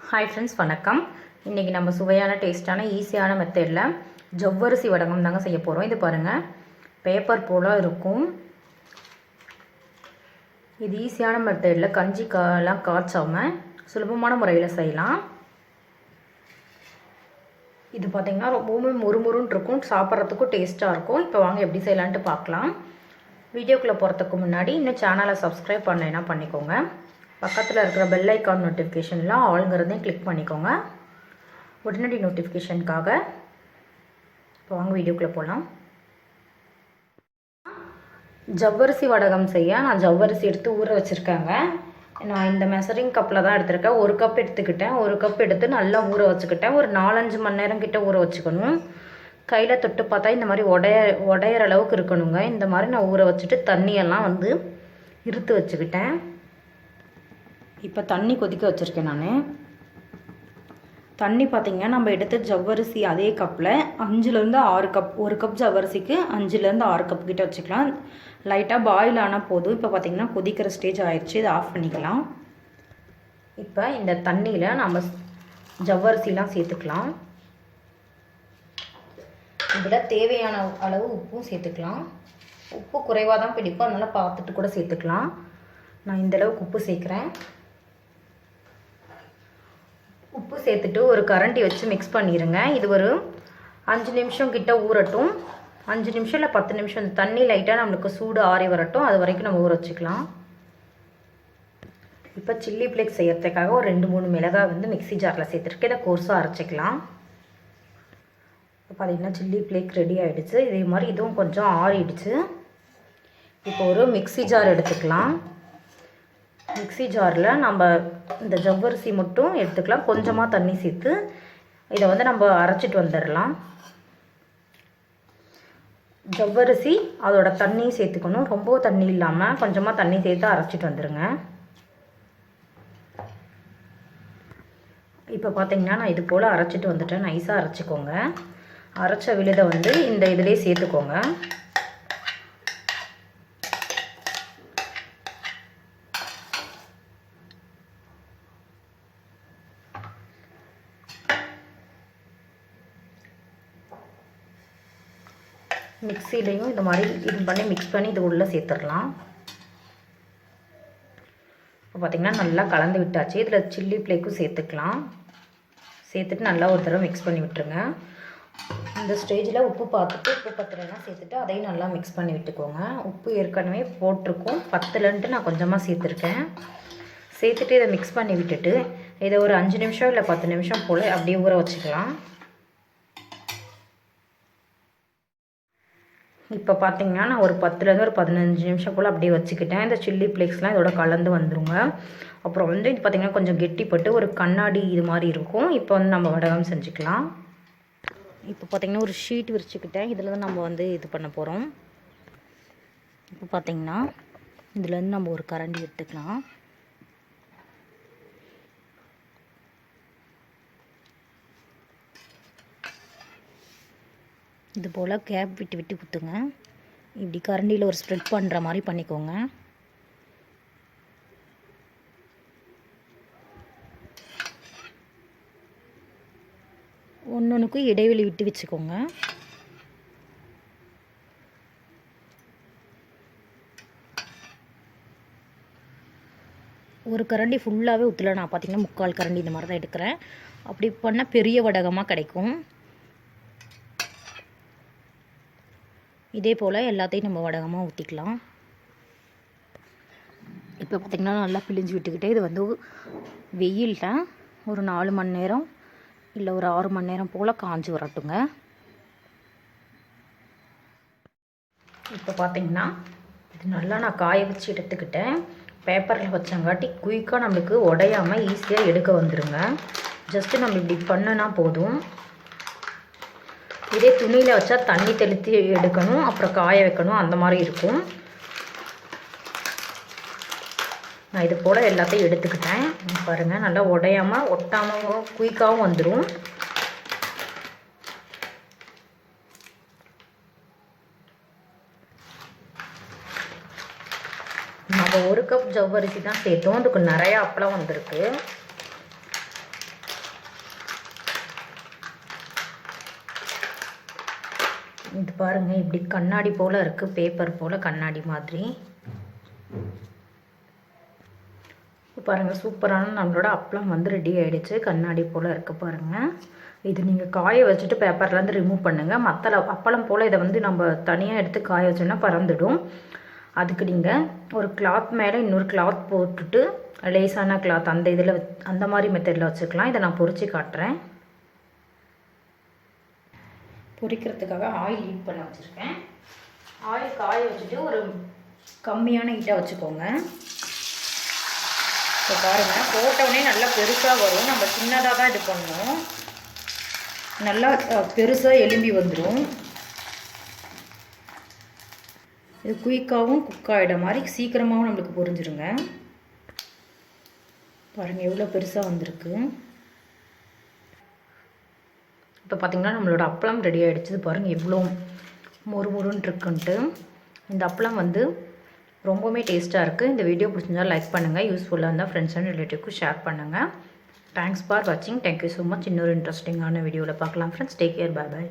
Hi friends, வணக்கம். இன்றைக்கி நம்ம சுவையான டேஸ்ட்டான ஈஸியான மெத்தடில் ஜவ்வரிசி வடகம் தாங்க செய்ய போகிறோம். இது பாருங்கள், பேப்பர் போல் இருக்கும். இது ஈஸியான மெத்தடில் கஞ்சிலாம் காய்ச்சாமல் சுலபமான முறையில் செய்யலாம். இது பார்த்திங்கன்னா ரொம்பவுமே முறுமுறுன்னு இருக்கும், சாப்பிட்றதுக்கும் டேஸ்ட்டாக இருக்கும். இப்போ வாங்க எப்படி செய்யலான்ட்டு பார்க்கலாம். வீடியோக்குள்ளே போகிறதுக்கு முன்னாடி இன்னும் சேனலை சப்ஸ்கிரைப் பண்ணலைன்னா பண்ணிக்கோங்க. பக்கத்தில் இருக்கிற பெல் ஐக்கான் நோட்டிஃபிகேஷன்லாம் ஆளுங்கிறதையும் கிளிக் பண்ணிக்கோங்க, உடனடி நோட்டிஃபிகேஷனுக்காக. இப்போ வாங்க வீடியோக்குள்ளே போகலாம். ஜவ்வரிசி வடகம் செய்ய நான் ஜவ்வரிசி எடுத்து ஊற வச்சுருக்கேங்க. நான் இந்த மெஷரிங் கப்பில் தான் எடுத்திருக்கேன். 1 கப் எடுத்துக்கிட்டேன். 1 கப் எடுத்து நல்லா ஊற வச்சுக்கிட்டேன். ஒரு 4-5 மணி நேரம் கிட்ட ஊற வச்சுக்கணும். கையில் தொட்டு பார்த்தா இந்த மாதிரி உடையிற அளவுக்கு இருக்கணுங்க. இந்த மாதிரி நான் ஊற வச்சுட்டு தண்ணியெல்லாம் இருத்து வச்சுக்கிட்டேன். இப்போ தண்ணி கொதிக்க வச்சுருக்கேன். நான் தண்ணி பார்த்திங்கன்னா நம்ம எடுத்த ஜவ்வரிசி அதே கப்பில் 5லேருந்து 6 கப், 1 கப் ஜவ்வரிசிக்கு 5லேருந்து 6 கப் கிட்ட வச்சுக்கலாம். லைட்டாக பாயில் ஆனால் போதும். இப்போ பார்த்திங்கன்னா கொதிக்கிற ஸ்டேஜ் ஆயிடுச்சு. இதை ஆஃப் பண்ணிக்கலாம். இப்போ இந்த தண்ணியில் நம்ம ஜவ்வரிசிலாம் சேர்த்துக்கலாம். இதில் தேவையான அளவு உப்பும் சேர்த்துக்கலாம். உப்பு குறைவாக தான் பிடிக்கும், அதனால் பார்த்துட்டு கூட சேர்த்துக்கலாம். நான் இந்தளவுக்கு உப்பு சேர்க்குறேன். உப்பு சேர்த்துட்டு ஒரு கரண்டி வச்சு மிக்ஸ் பண்ணிடுங்க. இது ஒரு 5 நிமிஷம் கிட்ட ஊறட்டும். 5 நிமிஷம் இல்லை 10 நிமிஷம். இந்த தண்ணி லைட்டாக நம்மளுக்கு சூடு ஆறி வரட்டும். அது வரைக்கும் நம்ம ஊற வச்சுக்கலாம். இப்போ சில்லி ஃப்ளேக்ஸ் செய்யறதுக்காக ஒரு 2-3 மிளகாய் மிக்ஸி ஜாரில் சேர்த்துருக்கு. இதை கோர்ஸாக அரைச்சிக்கலாம். இப்போ பார்த்திங்கன்னா சில்லி ஃப்ளேக் ரெடி ஆகிடுச்சு. இதே மாதிரி இதுவும் கொஞ்சம் ஆறிடுச்சு. இப்போ ஒரு மிக்ஸி ஜார் எடுத்துக்கலாம். மிக்ஸி ஜாரில் நம்ம இந்த ஜவ்வரிசி மட்டும் எடுத்துக்கலாம். கொஞ்சமாக தண்ணி சேர்த்து இதை நம்ம அரைச்சிட்டு வந்துடலாம். ஜவ்வரிசி அதோட தண்ணி சேர்த்துக்கணும். ரொம்ப தண்ணி இல்லாமல் கொஞ்சமாக தண்ணி சேர்த்து அரைச்சிட்டு வந்துடுங்க. இப்போ பார்த்திங்கன்னா நான் இது போல் அரைச்சிட்டு வந்துட்டேன். நைஸாக அரைச்சிக்கோங்க. அரைச்ச விழுதை இந்த இதிலே சேர்த்துக்கோங்க. மிக்சிலையும் இந்த மாதிரி இது பண்ணி மிக்ஸ் பண்ணி இது உள்ளே சேர்த்துடலாம். இப்போ பார்த்திங்கன்னா நல்லா கலந்து விட்டாச்சு. இதில் சில்லி ஃப்ளேக்கும் சேர்த்துக்கலாம். சேர்த்துட்டு நல்லா ஒரு தடவை மிக்ஸ் பண்ணி விட்டுருங்க. இந்த ஸ்டேஜில் உப்பு பார்த்துட்டு உப்பு பத்தலைன்னா சேர்த்துட்டு அதையும் நல்லா மிக்ஸ் பண்ணி விட்டுக்கோங்க. உப்பு ஏற்கனவே போட்டிருக்கோம், பத்தலைன்ட்டு நான் கொஞ்சமாக சேர்த்துருக்கேன். சேர்த்துட்டு இதை மிக்ஸ் பண்ணி விட்டுட்டு இதை ஒரு 5 நிமிஷம் இல்லை 10 நிமிஷம் போல் அப்படியே ஊற வச்சுக்கலாம். இப்போ பார்த்திங்கன்னா நான் ஒரு 10லேருந்து ஒரு 15 நிமிஷம் போல் அப்படியே வச்சுக்கிட்டேன். இந்த சில்லி ஃப்ளேக்ஸ்லாம் இதோட கலந்து வந்துருங்க. அப்புறம் இது பார்த்திங்கன்னா கொஞ்சம் கெட்டிப்பட்டு ஒரு கண்ணாடி இது மாதிரி இருக்கும். இப்போ நம்ம வடகம் செஞ்சுக்கலாம். இப்போ பார்த்திங்கன்னா ஒரு ஷீட் விரிச்சுக்கிட்டேன். இதில் தான் நம்ம இது பண்ண போகிறோம். இப்போ பார்த்திங்கன்னா இதுலேருந்து நம்ம ஒரு கரண்டி எடுத்துக்கலாம். இது போல் கேப் விட்டு விட்டு குத்துங்க. இப்படி கரண்டியில் ஒரு ஸ்ப்ரெட் பண்ணுற மாதிரி பண்ணிக்கோங்க. ஒன்றுக்கும் இடைவெளி விட்டு வச்சுக்கோங்க. ஒரு கரண்டி ஃபுல்லாகவே ஊற்றல. நான் பார்த்திங்கன்னா 3/4 கரண்டி இந்த மாதிரி தான் எடுக்கிறேன். அப்படி பண்ணால் பெரிய வடகமாக கிடைக்கும். இதே போல் எல்லாத்தையும் நம்ம வடகமாக ஊற்றிக்கலாம். இப்போ பார்த்திங்கன்னா நல்லா பிழிஞ்சு விட்டுக்கிட்டே இது வெயிலில் ஒரு 4 மணி நேரம் இல்லை ஒரு 6 மணி நேரம் போல் காஞ்சி வரட்டுங்க. இப்போ பார்த்திங்கன்னா இது நல்லா நான் காய வச்சு எடுத்துக்கிட்டேன். பேப்பரில் வச்சங்காட்டி குயிக்காக நம்மளுக்கு உடையாமல் ஈஸியாக எடுக்க வந்துடுங்க. ஜஸ்ட்டு நம்ம இப்படி பண்ணினா போதும். இதே துணியில் வச்சா தண்ணி தெளித்து எடுக்கணும், அப்புறம் காய வைக்கணும், அந்த மாதிரி இருக்கும். நான் இது போல் எல்லாத்தையும் எடுத்துக்கிட்டேன். பாருங்கள், நல்லா உடையாமல் ஒட்டாமல் குயிக்காகவும் வந்துடும். நம்ம 1 கப் ஜவ்வரிசி தான் சேர்த்தோம். அதுக்கு நிறையா அப்பளம் வந்திருக்கு. இது பாருங்கள், இப்படி கண்ணாடி போல் இருக்குது, பேப்பர் போல் கண்ணாடி மாதிரி. பாருங்கள், சூப்பரான நம்மளோட அப்பளம் வந்து ரெடி ஆகிடுச்சு. கண்ணாடி போல் இருக்குது பாருங்கள். இது நீங்கள் காய வச்சுட்டு பேப்பர்லேருந்து ரிமூவ் பண்ணுங்கள். மற்ற அப்பளம் போல் இதை வந்து நம்ம தனியாக எடுத்து காய வச்சோன்னா பறந்துடும். அதுக்கு நீங்கள் ஒரு கிளாத் மேலே இன்னொரு கிளாத் போட்டுட்டு லேசான கிளாத் அந்த இதில் அந்த மாதிரி மெத்தடில் வச்சுக்கலாம். இதை நான் பொரித்து காட்டுறேன். பொரிக்கிறதுக்காக ஆயில் ஹீட் பண்ண வச்சுருக்கேன். ஆயில் காய வச்சுட்டு ஒரு கம்மியான ஹீட்டாக வச்சுக்கோங்க. இப்போ பாருங்கள், போட்டவுடனே நல்லா பெருசாக வரும். நம்ம சின்னதாக தான் இது பண்ணணும். நல்லா பெருசாக எலும்பி வந்துடும். இது குயிக்காகவும் குக் ஆகிட மாதிரி சீக்கிரமாகவும் நம்மளுக்கு பொரிஞ்சிருங்க. பாருங்கள் எவ்வளோ பெருசாக வந்திருக்கு. இப்போ பார்த்திங்கன்னா நம்மளோட அப்பளம் ரெடி ஆகிடுச்சு. பாருங்கள் எவ்வளோ மொறுமொறுன்னு இருக்குன்ட்டு. இந்த அப்பளம் வந்து ரொம்பவுமே டேஸ்ட்டாக இருக்குது. இந்த வீடியோ பிடிச்சிருந்தால் லைக் பண்ணுங்கள். யூஸ்ஃபுல்லாக இருந்தால் ஃப்ரெண்ட்ஸ் அண்ட் ரிலேட்டிவ்க்கு ஷேர் பண்ணுங்கள். தேங்க்ஸ் ஃபார் வாட்சிங். Thank you so much. இன்னொரு இன்ட்ரெஸ்டிங்கான வீடியோவில் பார்க்கலாம் ஃப்ரெண்ட்ஸ். Take care. பாய் பாய்.